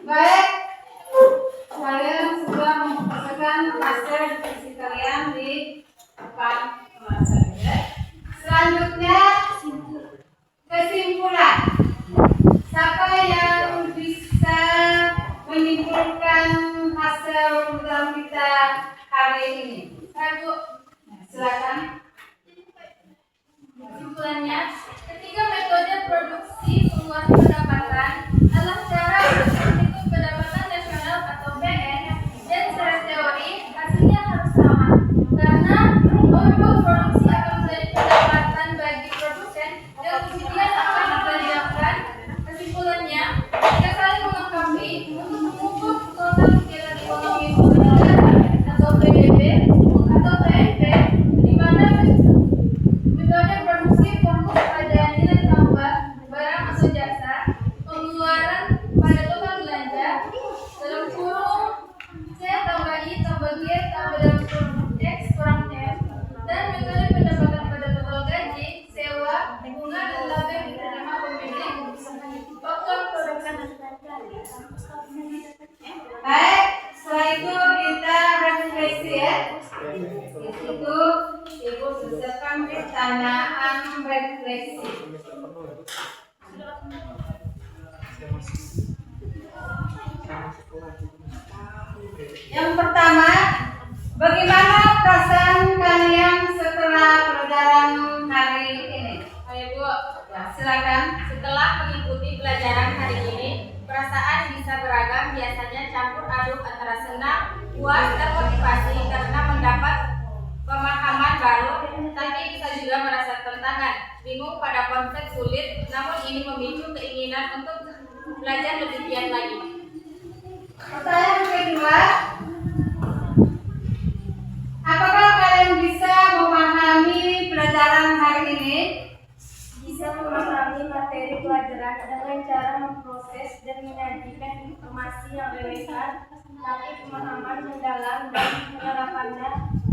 Baik, kalian sudah mempersiapkan hasil diskusi kalian di depan kelas ya. Selanjutnya kesimpulan. Siapa yang bisa menyimpulkan hasil program kita hari ini? Saya Bu. Silakan. Kesimpulannya, ketiga metode produksi pengeluaran pendapatan adalah cara untuk menghitung pendapatan nasional atau PN, dan secara teori hasilnya harus sama karena output produksi akan menjadi pendapatan bagi produsen dan kemudian akan dibelanjakan. Kesimpulannya, jika saling melengkapi untuk mengukur total kegiatan ekonomi negara atau PDB atau PNB, di mana metode produksi fokus pada nilai tambah barang atau jasa, pengeluaran pada total belanja dalam kurung C tambah I tambah G tambah dalam kurung X kurang M, dan metode pendapatan pada total gaji, sewa, bunga, dan laba yang diterima pemilik faktor produksi. Baik, setelah itu kita refleksi ya. Itu Ibu siapkan pertanyaan refleksi. Yang pertama, bagaimana perasaan kalian setelah pelajaran hari ini? Ayo Bu, Ya, silakan. setelah mengikuti pelajaran hari ini, perasaan bisa beragam, biasanya campur aduk antara senang, puas, dan motivasi karena mendapat pemahaman baru, tapi bisa juga merasa tantangan, bingung pada konsep sulit, namun ini memicu keinginan untuk belajar lebih giat lagi. Pertanyaan kedua, apakah kalian bisa memahami pelajaran hari ini? Bisa memahami materi pelajaran dengan cara memproses dan menyajikan informasi yang relevan, tapi pemahaman mendalam dan penerapannya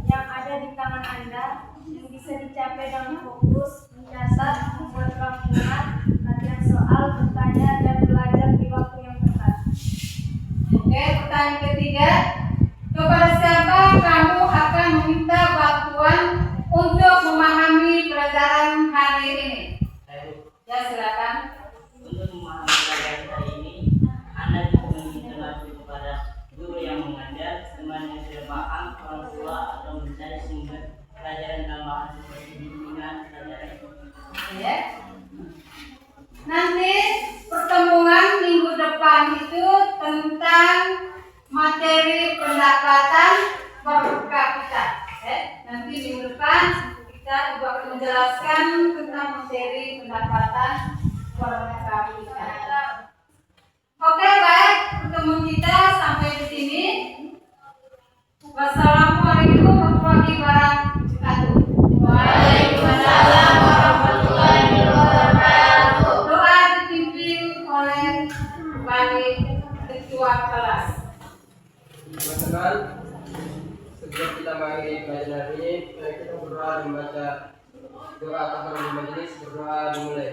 yang ada di tangan Anda yang bisa dicapai dengan fokus, mencatat, membuat rangkuman, latihan soal, bertanya, dan belajar di waktu yang tepat. Oke, pertanyaan ketiga, kepada siapa kamu akan meminta bantuan untuk memahami pelajaran hari ini? Ya, silakan. Untuk memahami pelajaran hari ini, Anda bisa meminta bantuan kepada guru yang mengajar, teman yang sudah paham, orang tua, atau mencari sumber pelajaran tambahan seperti bimbingan pelajaran. Ya. Nanti pertemuan minggu depan itu tentang materi pendapatan per kapita. Nanti minggu depan kita juga akan menjelaskan tentang materi pendapatan per kapita. Oke, baik, pertemuan kita sampai di sini. Wassalamualaikum warahmatullahi wabarakatuh. Waalaikumsalam warahmatullahi wabarakatuh. Doa dipimpin oleh Bapak Ketua Kelas. Teman-teman, sebelum kita mengakhiri pelajaran hari ini, mari kita berdoa dan membaca doa kafaratul majelis. Berdoa dimulai.